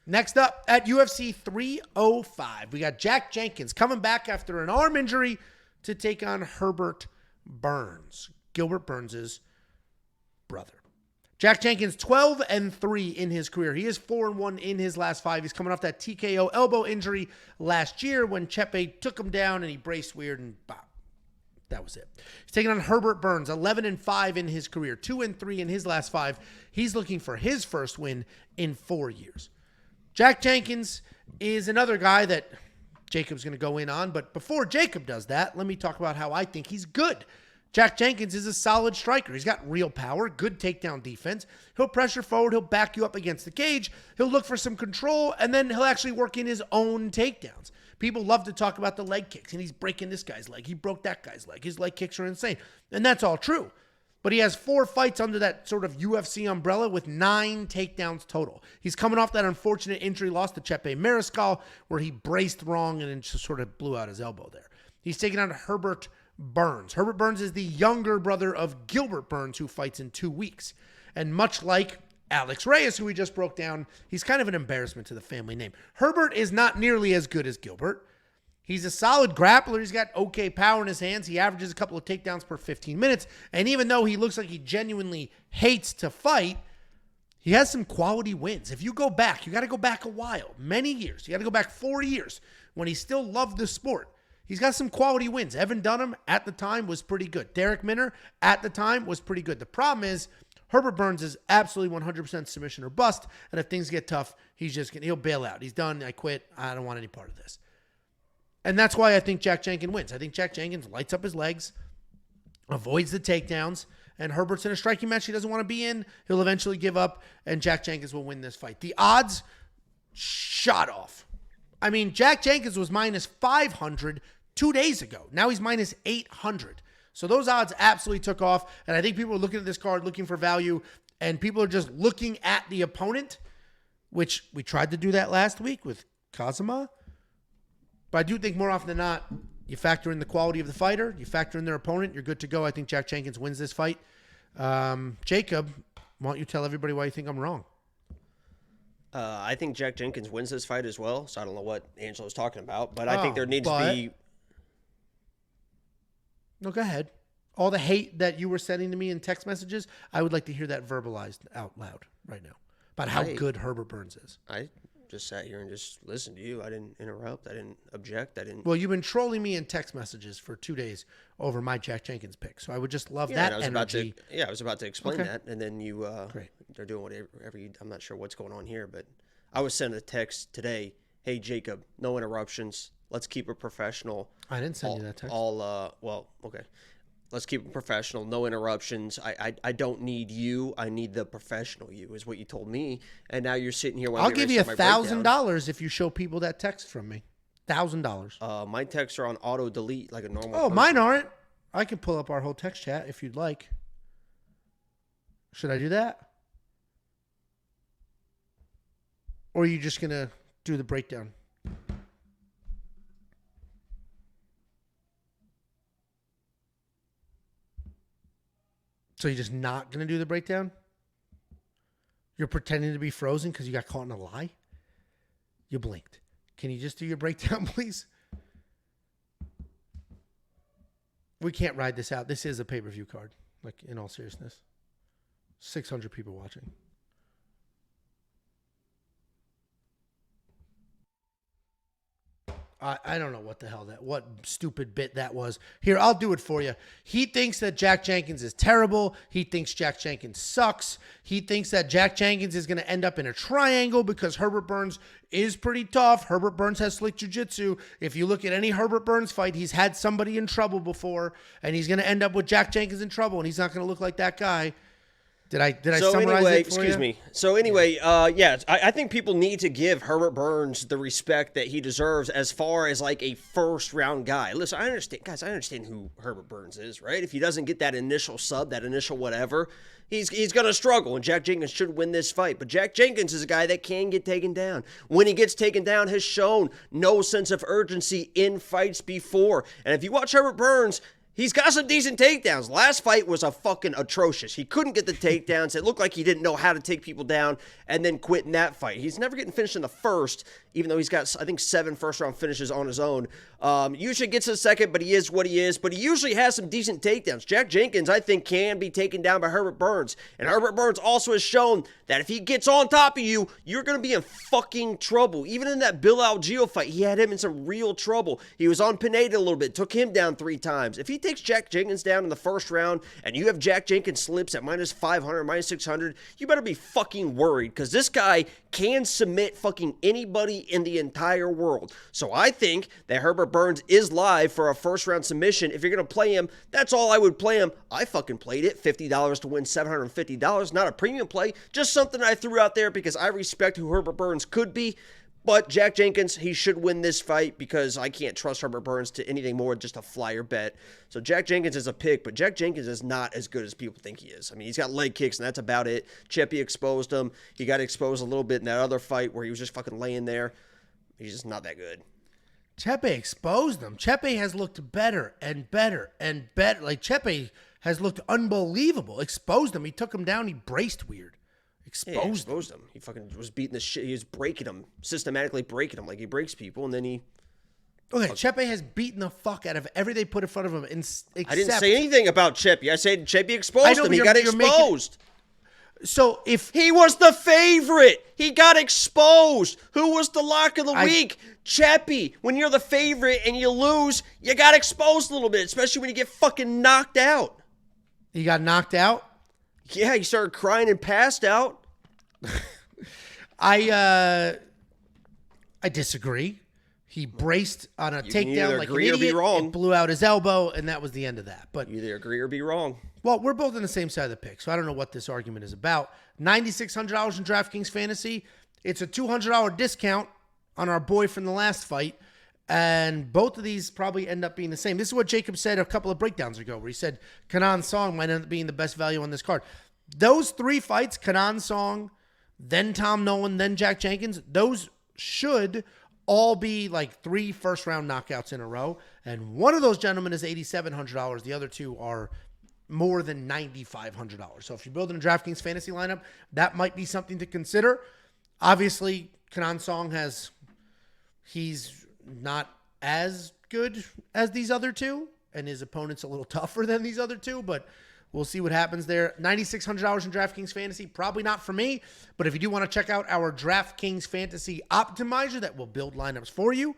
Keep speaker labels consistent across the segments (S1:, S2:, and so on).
S1: Next up at UFC 305, we got Jack Jenkins coming back after an arm injury to take on Herbert Burns, Gilbert Burns' brother. Jack Jenkins, 12-3 in his career. He is 4-1 in his last 5. He's coming off that TKO elbow injury last year when Chepe took him down and he braced weird and bop. That was it. He's taking on Herbert Burns, 11-5 in his career, 2-3 in his last 5. He's looking for his first win in 4 years. Jack Jenkins is another guy that Jacob's going to go in on, but before Jacob does that, let me talk about how I think he's good. Jack Jenkins is a solid striker. He's got real power, good takedown defense. He'll pressure forward. He'll back you up against the cage. He'll look for some control, and then he'll actually work in his own takedowns. People love to talk about the leg kicks, and he's breaking this guy's leg. He broke that guy's leg. His leg kicks are insane, and that's all true. But he has 4 fights under that sort of UFC umbrella with 9 takedowns total. He's coming off that unfortunate injury loss to Chepe Mariscal, where he braced wrong and then just sort of blew out his elbow there. He's taking on Herbert Burns. Herbert Burns is the younger brother of Gilbert Burns, who fights in 2 weeks. And much like Alex Reyes, who we just broke down, he's kind of an embarrassment to the family name. Herbert is not nearly as good as Gilbert. He's a solid grappler. He's got okay power in his hands. He averages a couple of takedowns per 15 minutes. And even though he looks like he genuinely hates to fight, he has some quality wins. If you go back, you got to go back a while, many years. You got to go back 4 years when he still loved the sport. He's got some quality wins. Evan Dunham at the time was pretty good. Derek Minner at the time was pretty good. The problem is Herbert Burns is absolutely 100% submission or bust. And if things get tough, he'll bail out. He's done. I quit. I don't want any part of this. And that's why I think Jack Jenkins wins. I think Jack Jenkins lights up his legs, avoids the takedowns, and Herbert's in a striking match he doesn't want to be in. He'll eventually give up, and Jack Jenkins will win this fight. The odds shot off. I mean, Jack Jenkins was minus 500 2 days ago. Now he's minus 800. So those odds absolutely took off, and I think people are looking at this card looking for value, and people are just looking at the opponent, which we tried to do that last week with Kazama. But I do think more often than not, you factor in the quality of the fighter, you factor in their opponent, you're good to go. I think Jack Jenkins wins this fight. Jacob, why don't you tell everybody why you think I'm wrong?
S2: I think Jack Jenkins wins this fight as well, so I don't know what Angelo's talking about, but I think there needs to be...
S1: No, go ahead. All the hate that you were sending to me in text messages, I would like to hear that verbalized out loud right now about how good Herbert Burns is.
S2: I just sat here and just listened to you. I didn't interrupt. I didn't object. I didn't.
S1: Well, you've been trolling me in text messages for 2 days over my Jack Jenkins pick, so I would just love that energy.
S2: I was about to explain that, and then you.
S1: Great.
S2: They're doing whatever. I'm not sure what's going on here, but I was sent a text today. Hey, Jacob, no interruptions. Let's keep it professional.
S1: I didn't send you that text.
S2: Well, okay. Let's keep it professional. No interruptions. I don't need you. I need the professional you, is what you told me. And now you're sitting here.
S1: I'll give you $1,000 if you show people that text from me. $1,000.
S2: My texts are on auto delete like a normal.
S1: Oh, person. Mine aren't. I can pull up our whole text chat if you'd like. Should I do that? Or are you just going to do the breakdown? So you're just not going to do the breakdown? You're pretending to be frozen because you got caught in a lie? You blinked. Can you just do your breakdown, please? We can't ride this out. This is a pay-per-view card, like in all seriousness. 600 people watching. I don't know what stupid bit that was. Here, I'll do it for you. He thinks that Jack Jenkins is terrible. He thinks Jack Jenkins sucks. He thinks that Jack Jenkins is going to end up in a triangle because Herbert Burns is pretty tough. Herbert Burns has slick jiu-jitsu. If you look at any Herbert Burns fight, he's had somebody in trouble before, and he's going to end up with Jack Jenkins in trouble, and he's not going to look like that guy. Did I summarize it for
S2: excuse
S1: you?
S2: me. So anyway, I think people need to give Herbert Burns the respect that he deserves as far as like a first round guy. Listen, I understand who Herbert Burns is, right? If he doesn't get that initial sub, that initial whatever, he's going to struggle, and Jack Jenkins should win this fight. But Jack Jenkins is a guy that can get taken down. When he gets taken down, has shown no sense of urgency in fights before. And if you watch Herbert Burns, He's got some decent takedowns. Last fight was a fucking atrocious. He couldn't get the takedowns. It looked like he didn't know how to take people down and then quit in that fight. He's never getting finished in the first, even though he's got, I think, 7 first-round finishes on his own. Usually gets a second, but he is what he is. But he usually has some decent takedowns. Jack Jenkins, I think, can be taken down by Herbert Burns. And Herbert Burns also has shown that if he gets on top of you, you're going to be in fucking trouble. Even in that Bill Algeo fight, he had him in some real trouble. He was on Pineda a little bit, took him down 3 times. If he takes Jack Jenkins down in the first round and you have Jack Jenkins slips at minus 500, minus 600, you better be fucking worried because this guy can submit fucking anybody in the entire world. So I think that Herbert Burns is live for a first round submission. If you're going to play him, that's all I would play him. I fucking played it. $50 to win $750. Not a premium play, just something I threw out there because I respect who Herbert Burns could be. But Jack Jenkins, he should win this fight because I can't trust Herbert Burns to anything more than just a flyer bet. So Jack Jenkins is a pick, but Jack Jenkins is not as good as people think he is. I mean, he's got leg kicks, and that's about it. Cheppy exposed him. He got exposed a little bit in that other fight where he was just fucking laying there. He's just not that good.
S1: Chepe exposed him. Chepe has looked better and better and better. Like, Chepe has looked unbelievable. Exposed him. He took him down. He braced weird. Exposed
S2: him. He fucking was beating the shit. He was breaking him, systematically breaking him. Like he breaks people, and then he...
S1: Okay, Chepe has beaten the fuck out of everything they put in front of him.
S2: I didn't say anything about Chepe. I said Chepe exposed him. He got exposed.
S1: So if...
S2: He was the favorite. He got exposed. Who was the lock of the week? Chepe. When you're the favorite and you lose, you got exposed a little bit, especially when you get fucking knocked out.
S1: He got knocked out?
S2: Yeah, he started crying and passed out.
S1: I disagree. He braced on a takedown like an idiot. It blew out his elbow, and that was the end of that. But
S2: you either agree or be wrong.
S1: Well, we're both on the same side of the pick, so I don't know what this argument is about. $9,600 in DraftKings Fantasy. It's a $200 discount on our boy from the last fight, and both of these probably end up being the same. This is what Jacob said a couple of breakdowns ago, where he said Kenan Song might end up being the best value on this card. Those 3 fights, Kenan Song, then Tom Nolan, then Jack Jenkins, those should all be like 3 first-round knockouts in a row. And one of those gentlemen is $8,700. The other 2 are more than $9,500. So if you're building a DraftKings fantasy lineup, that might be something to consider. Obviously, Kenan Song he's not as good as these other 2, and his opponent's a little tougher than these other 2, but we'll see what happens there. $9,600 in DraftKings Fantasy, probably not for me, but if you do want to check out our DraftKings Fantasy Optimizer that will build lineups for you,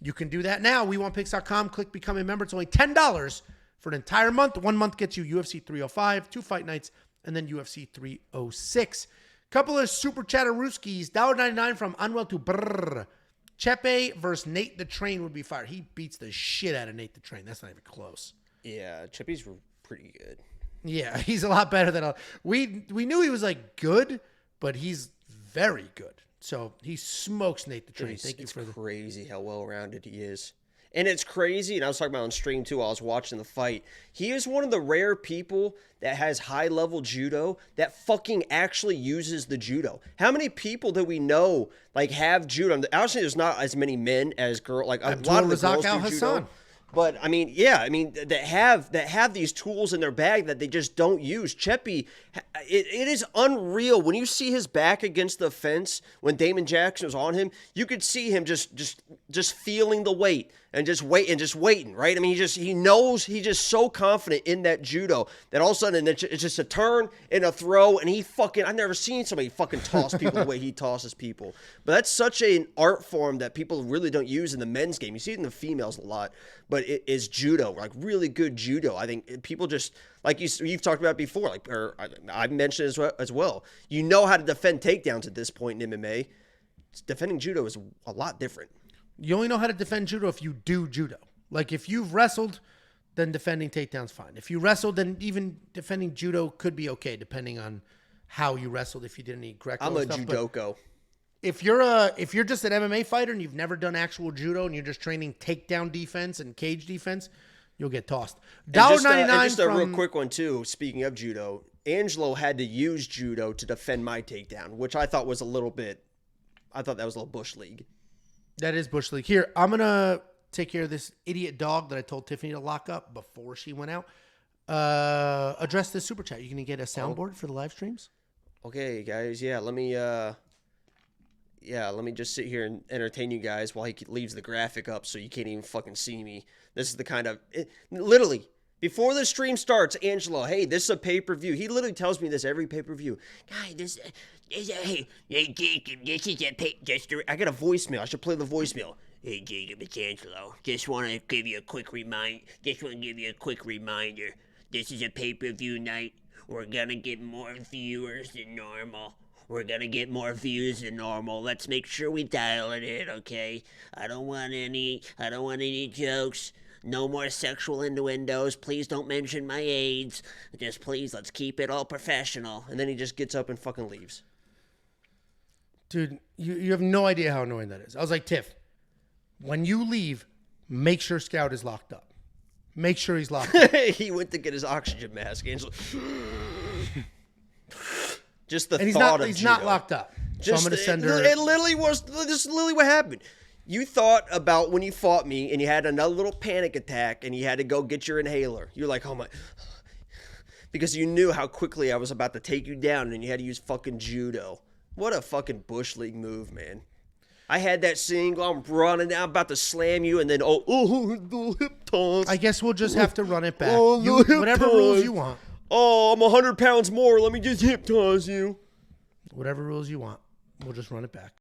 S1: you can do that now. WeWantPicks.com, click Become a Member. It's only $10 for an entire month. 1 month gets you UFC 305, 2 fight nights, and then UFC 306. Couple of Super Chatterooskies, $1.99 from Unwell to Brrr. Chepe versus Nate the Train would be fire. He beats the shit out of Nate the Train. That's not even close.
S2: Yeah, Chepe's pretty good.
S1: Yeah, he's a lot better than we knew he was like good, but he's very good. So he smokes Nate the Train. Thank you for
S2: the crazy how well-rounded he is. And it's crazy, and I was talking about on stream too while I was watching the fight. He is one of the rare people that has high-level judo that fucking actually uses the judo. How many people do we know like have judo? Obviously, there's not as many men as girls. Like a lot of the girls do judo. But I mean, yeah, that have these tools in their bag that they just don't use. Chepe, it is unreal when you see his back against the fence when Damon Jackson was on him. You could see him just feeling the weight and just waiting, right? I mean, he knows, he's just so confident in that judo that all of a sudden it's just a turn and a throw, and I've never seen somebody fucking toss people the way he tosses people. But that's such an art form that people really don't use in the men's game. You see it in the females a lot, but it is judo, like really good judo. I think people just, like you've talked about before, like, or I've mentioned as well. You know how to defend takedowns at this point in MMA. Defending judo is a lot different.
S1: You only know how to defend judo if you do judo. Like if you've wrestled, then defending takedown's fine. If you wrestled, then even defending judo could be okay, depending on how you wrestled. If you did any Greco
S2: I'm a
S1: stuff.
S2: judoka.
S1: If you're just an MMA fighter and you've never done actual judo and you're just training takedown defense and cage defense, you'll get tossed. $1.99
S2: just a real quick one too. Speaking of judo, Angelo had to use judo to defend my takedown, which I thought was a little bit. I thought that was a little bush league.
S1: That is bush league. Here, I'm gonna take care of this idiot dog that I told Tiffany to lock up before she went out. Address this super chat. You gonna get a soundboard for the live streams?
S2: Okay, guys. Yeah, let me just sit here and entertain you guys while he leaves the graphic up so you can't even fucking see me. This is the kind of literally before the stream starts, Angelo, hey, this is a pay-per-view. He literally tells me this every pay-per-view. Guy, hey, Jacob, this is a I got a voicemail. I should play the voicemail. Hey, Jacob, it's Angelo. Just want to give you a quick reminder. This is a pay-per-view night. We're gonna get more viewers than normal. Let's make sure we dial it in, okay? I don't want any jokes. No more sexual innuendos. Please don't mention my AIDS. Just please, let's keep it all professional. And then he just gets up and fucking leaves.
S1: Dude, you have no idea how annoying that is. I was like, Tiff, when you leave, make sure Scout is locked up. Make sure he's locked up.
S2: He went to get his oxygen mask, Angelo. Just the
S1: and
S2: thought of
S1: he's
S2: judo.
S1: not locked up. So I'm going to send her.
S2: This is literally what happened. You thought about when you fought me and you had another little panic attack and you had to go get your inhaler. You're like, oh my. Because you knew how quickly I was about to take you down and you had to use fucking judo. What a fucking Bush League move, man. I had that single. I'm running down, about to slam you, and then, the hip toss.
S1: I guess we'll just have to run it back.
S2: Whatever
S1: rules you want.
S2: Oh, I'm 100 pounds more. Let me just hip toss you.
S1: Whatever rules you want. We'll just run it back.